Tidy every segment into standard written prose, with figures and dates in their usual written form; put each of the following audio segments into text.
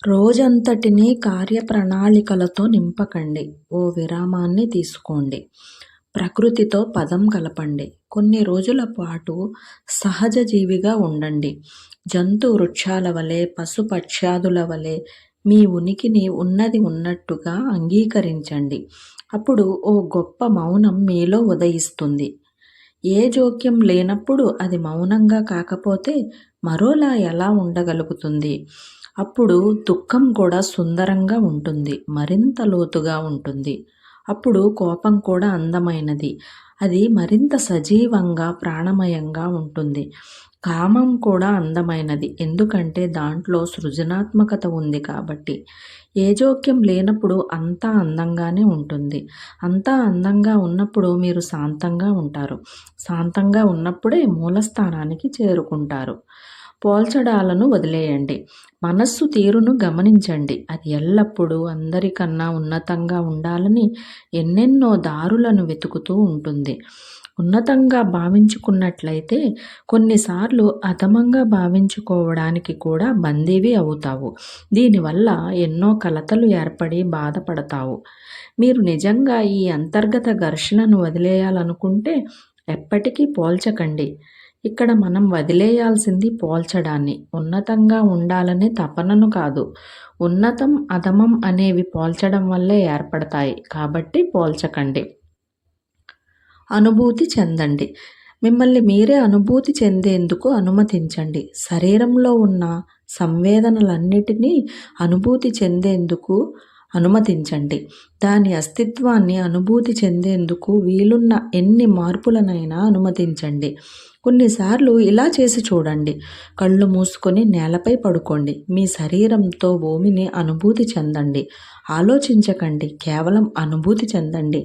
రోజంతటిని కార్యప్రణాళికలతో నింపకండి. ఓ విరామాన్ని తీసుకోండి. ప్రకృతితో పదం కలపండి. కొన్ని రోజుల పాటు సహజ జీవిగా ఉండండి. జంతు వృక్షాల వలె, పశుపక్ష్యాదుల వలె మీ ఉనికిని ఉన్నది ఉన్నట్టుగా అంగీకరించండి. అప్పుడు ఓ గొప్ప మౌనం మీలో ఉదయిస్తుంది. ఏ జోక్యం లేనప్పుడు అది మౌనంగా కాకపోతే మరోలా ఎలా ఉండగలుగుతుంది? అప్పుడు దుఃఖం కూడా సుందరంగా ఉంటుంది, మరింత లోతుగా ఉంటుంది. అప్పుడు కోపం కూడా అందమైనది, అది మరింత సజీవంగా ప్రాణమయంగా ఉంటుంది. కామం కూడా అందమైనది, ఎందుకంటే దాంట్లో సృజనాత్మకత ఉంది కాబట్టి. ఏ జోక్యం లేనప్పుడు అంతా అందంగానే ఉంటుంది. అంతా అందంగా ఉన్నప్పుడు మీరు శాంతంగా ఉంటారు. శాంతంగా ఉన్నప్పుడే మూలస్థానానికి చేరుకుంటారు. పోల్చడాలను వదిలేయండి. మనస్సు తీరును గమనించండి. అది ఎల్లప్పుడూ అందరికన్నా ఉన్నతంగా ఉండాలని ఎన్నెన్నో దారులను వెతుకుతూ ఉంటుంది. ఉన్నతంగా భావించుకున్నట్లయితే కొన్నిసార్లు అధమంగా భావించుకోవడానికి కూడా బందీవి అవుతావు. దీనివల్ల ఎన్నో కలతలు ఏర్పడి బాధపడతావు. మీరు నిజంగా ఈ అంతర్గత ఘర్షణను వదిలేయాలనుకుంటే ఎప్పటికీ పోల్చకండి. ఇక్కడ మనం వదిలేయాల్సింది పోల్చడాన్ని, ఉన్నతంగా ఉండాలనే తపనను కాదు. ఉన్నతం అధమం అనేవి పోల్చడం వల్లే ఏర్పడతాయి, కాబట్టి పోల్చకండి. అనుభూతి చెందండి. మిమ్మల్ని మీరే అనుభూతి చెందేందుకు అనుమతించండి. శరీరంలో ఉన్న సంవేదనలన్నిటినీ అనుభూతి చెందేందుకు అనుమతించండి. దాని అస్తిత్వాన్ని అనుభూతి చెందేందుకు వీలున్న ఎన్ని మార్పులనైనా అనుమతించండి. కొన్నిసార్లు ఇలా చేసి చూడండి. కళ్ళు మూసుకొని నేలపై పడుకోండి. మీ శరీరంతో భూమిని అనుభూతి చెందండి. ఆలోచించకండి, కేవలం అనుభూతి చెందండి.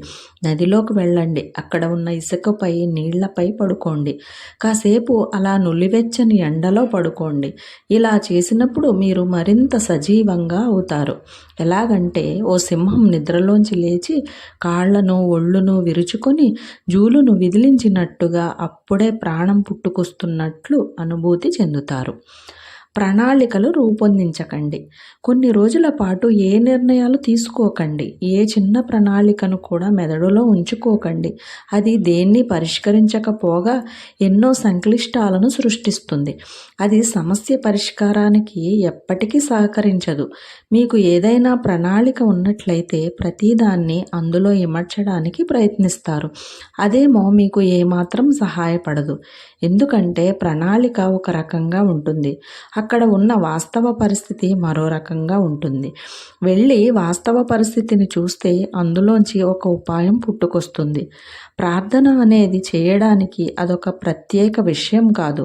నదిలోకి వెళ్ళండి. అక్కడ ఉన్న ఇసుకపై, నీళ్లపై పడుకోండి. కాసేపు అలా నులివెచ్చని ఎండలో పడుకోండి. ఇలా చేసినప్పుడు మీరు మరింత సజీవంగా అవుతారు. ఎలాగంటే ఓ సింహం నిద్రలోంచి లేచి కాళ్లను ఒళ్ళును విరుచుకొని జూలును విదిలించినట్టుగా అప్పుడే ప్రాణం పుట్టుకొస్తున్నట్లు అనుభూతి చెందుతారు. ప్రణాళికలు రూపొందించకండి. కొన్ని రోజుల పాటు ఏ నిర్ణయాలు తీసుకోకండి. ఏ చిన్న ప్రణాళికను కూడా మెదడులో ఉంచుకోకండి. అది దేన్ని పరిష్కరించకపోగా ఎన్నో సంక్లిష్టాలను సృష్టిస్తుంది. అది సమస్య పరిష్కారానికి ఎప్పటికీ సహకరించదు. మీకు ఏదైనా ప్రణాళిక ఉన్నట్లయితే ప్రతిదాన్ని అందులో ఇమర్చడానికి ప్రయత్నిస్తారు. అదేమో మీకు ఏమాత్రం సహాయపడదు. ఎందుకంటే ప్రణాళిక ఒక రకంగా ఉంటుంది, అక్కడ ఉన్న వాస్తవ పరిస్థితి మరో రకంగా ఉంటుంది. వెళ్ళి వాస్తవ పరిస్థితిని చూస్తే అందులోంచి ఒక ఉపాయం పుట్టుకొస్తుంది. ప్రార్థన అనేది చేయడానికి అదొక ప్రత్యేక విషయం కాదు.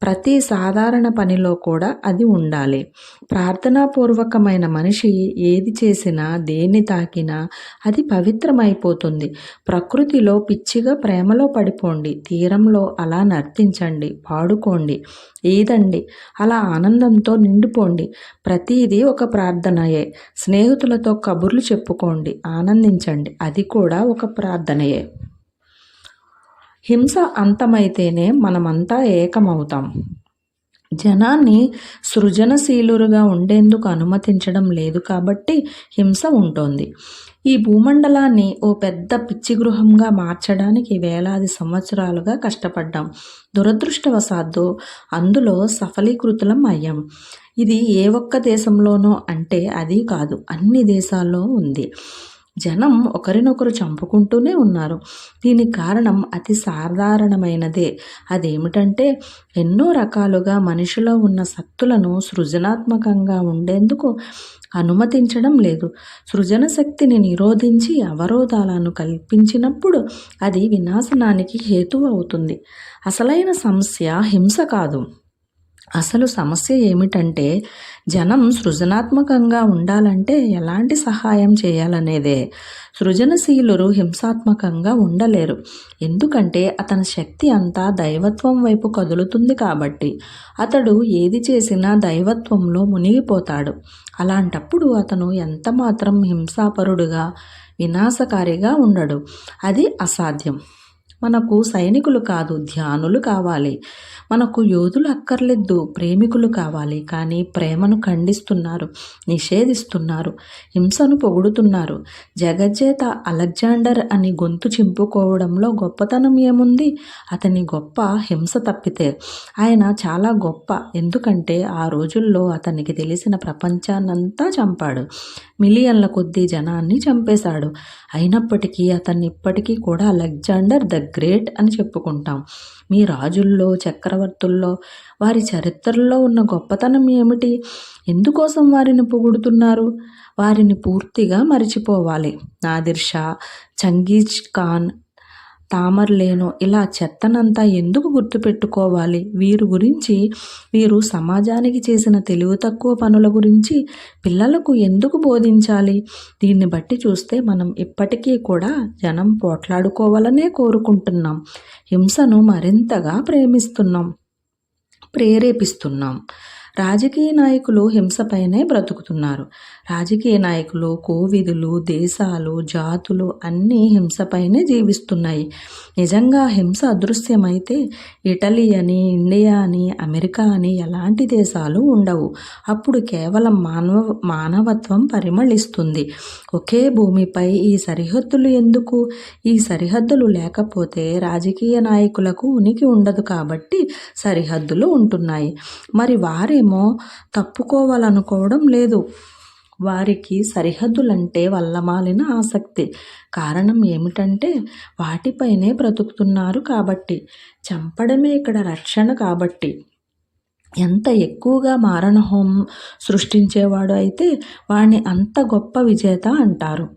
ప్రతి సాధారణ పనిలో కూడా అది ఉండాలి. ప్రార్థనాపూర్వకమైన మనిషి ఏది చేసినా, దేన్ని తాకినా అది పవిత్రమైపోతుంది. ప్రకృతిలో పిచ్చిగా ప్రేమలో పడిపోండి. తీరంలో అలా నర్తించండి, పాడుకోండి, ఈదండి. అలా ఆనందంతో నిండిపోండి. ప్రతిదీ ఒక ప్రార్థనయే. స్నేహితులతో కబుర్లు చెప్పుకోండి, ఆనందించండి. అది కూడా ఒక ప్రార్థనయే. హింస అంతమైతేనే మనమంతా ఏకమవుతాం. జనాన్ని సృజనశీలురుగా ఉండేందుకు అనుమతించడం లేదు కాబట్టి హింస ఉంటోంది. ఈ భూమండలాన్ని ఓ పెద్ద పిచ్చిగృహంగా మార్చడానికి వేలాది సంవత్సరాలుగా కష్టపడ్డాం. దురదృష్టవశాత్తు అందులో సఫలీకృతులం అయ్యాం. ఇది ఏ ఒక్క దేశంలోనో అంటే అది కాదు, అన్ని దేశాల్లో ఉంది. జనం ఒకరినొకరు చంపుకుంటూనే ఉన్నారు. దీనికి కారణం అతి సాధారణమైనదే. అదేమిటంటే ఎన్నో రకాలుగా మనిషిలో ఉన్న శక్తులను సృజనాత్మకంగా ఉండేందుకు అనుమతించడం లేదు. సృజన శక్తిని నిరోధించి అవరోధాలను కల్పించినప్పుడు అది వినాశనానికి హేతువు అవుతుంది. అసలైన సమస్య హింస కాదు. అసలు సమస్య ఏమిటంటే జనం సృజనాత్మకంగా ఉండాలంటే ఎలాంటి సహాయం చేయాలనేదే. సృజనశీలురు హింసాత్మకంగా ఉండలేరు, ఎందుకంటే అతని శక్తి అంతా దైవత్వం వైపు కదులుతుంది కాబట్టి. అతడు ఏది చేసినా దైవత్వంలో మునిగిపోతాడు. అలాంటప్పుడు అతను ఎంతమాత్రం హింసాపరుడుగా, వినాశకారిగా ఉండడు. అది అసాధ్యం. మనకు సైనికులు కాదు, ధ్యానులు కావాలి. మనకు యోధులు అక్కర్లేదు, ప్రేమికులు కావాలి. కానీ ప్రేమను ఖండిస్తున్నారు, నిషేధిస్తున్నారు, హింసను పొగుడుతున్నారు. జగజ్జేత అలెగ్జాండర్ అని గొంతు చింపుకోవడంలో గొప్పతనం ఏముంది? అతని గొప్ప హింస తప్పితే. ఆయన చాలా గొప్ప, ఎందుకంటే ఆ రోజుల్లో అతనికి తెలిసిన ప్రపంచాన్నంతా చంపాడు. మిలియన్ల కొద్దీ జనాన్ని చంపేశాడు. అయినప్పటికీ అతన్ని ఇప్పటికీ కూడా అలెగ్జాండర్ ద గ్రేట్ అని చెప్పుకుంటాం. మీ రాజుల్లో, చక్రవర్తుల్లో, వారి చరిత్రల్లో ఉన్న గొప్పతనం ఏమిటి? ఎందుకోసం వారిని పొగుడుతున్నారు? వారిని పూర్తిగా మరిచిపోవాలి. నాదిర్ షా, చంగీజ్ ఖాన్, తామర్లేను ఇలా చెత్తనంతా ఎందుకు గుర్తుపెట్టుకోవాలి? వీరు సమాజానికి చేసిన తెలివి తక్కువ పనుల గురించి పిల్లలకు ఎందుకు బోధించాలి? దీన్ని బట్టి చూస్తే మనం ఇప్పటికీ కూడా జనం పోట్లాడుకోవాలనే కోరుకుంటున్నాం. హింసను మరింతగా ప్రేరేపిస్తున్నాం. రాజకీయ నాయకులు హింసపైనే బ్రతుకుతున్నారు. రాజకీయ నాయకులు, కోవిదులు, దేశాలు, జాతులు అన్నీ హింసపైనే జీవిస్తున్నాయి. నిజంగా హింస అదృశ్యమైతే ఇటలీ అని, ఇండియా అని, అమెరికా అని ఎలాంటి దేశాలు ఉండవు. అప్పుడు కేవలం మానవత్వం పరిమళిస్తుంది. ఒకే భూమిపై ఈ సరిహద్దులు ఎందుకు? ఈ సరిహద్దులు లేకపోతే రాజకీయ నాయకులకు ఉనికి ఉండదు కాబట్టి సరిహద్దులు ఉంటున్నాయి. మరి వారేమో తప్పుకోవాలనుకోవడం లేదు. వారికి సరిహద్దులంటే వల్లమాలిన ఆసక్తి. కారణం ఏమిటంటే వాటిపైనే బ్రతుకుతున్నారు కాబట్టి. చంపడమే ఇక్కడ రక్షణ కాబట్టి. ఎంత ఎక్కువగా మారణహోమం సృష్టించేవాడు అయితే వాణ్ణి అంత గొప్ప విజేత అంటారు.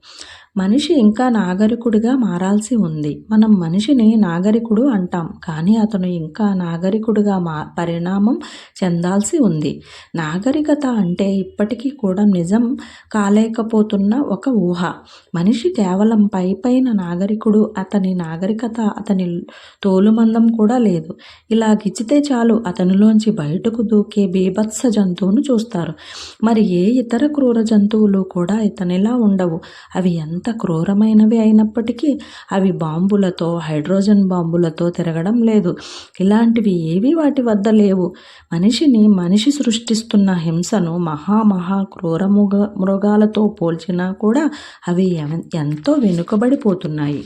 మనిషి ఇంకా నాగరికుడిగా మారాల్సి ఉంది. మనం మనిషిని నాగరికుడు అంటాం, కానీ అతను ఇంకా నాగరికుడిగా పరిణామం చెందాల్సి ఉంది. నాగరికత అంటే ఇప్పటికీ కూడా నిజం కాలేకపోతున్న ఒక ఊహ. మనిషి కేవలం పైన నాగరికుడు, అతని నాగరికత అతని తోలుమందం కూడా లేదు. ఇలా గిచ్చితే చాలు అతనిలోంచి బయటకు దూకే బీభత్స జంతువును చూస్తారు. మరి ఏ ఇతర క్రూర జంతువులు కూడా ఇతనిలా ఉండవు. అవి ఎంత క్రూరమైనవి అయినప్పటికీ అవి బాంబులతో, హైడ్రోజన్ బాంబులతో తిరగడం లేదు. ఇలాంటివి ఏవి వాటి వద్ద లేవు. మనిషి సృష్టిస్తున్న హింసను మహా క్రూర మృగాలతో పోల్చినా కూడా అవి ఎంతో వెనుకబడిపోతున్నాయి.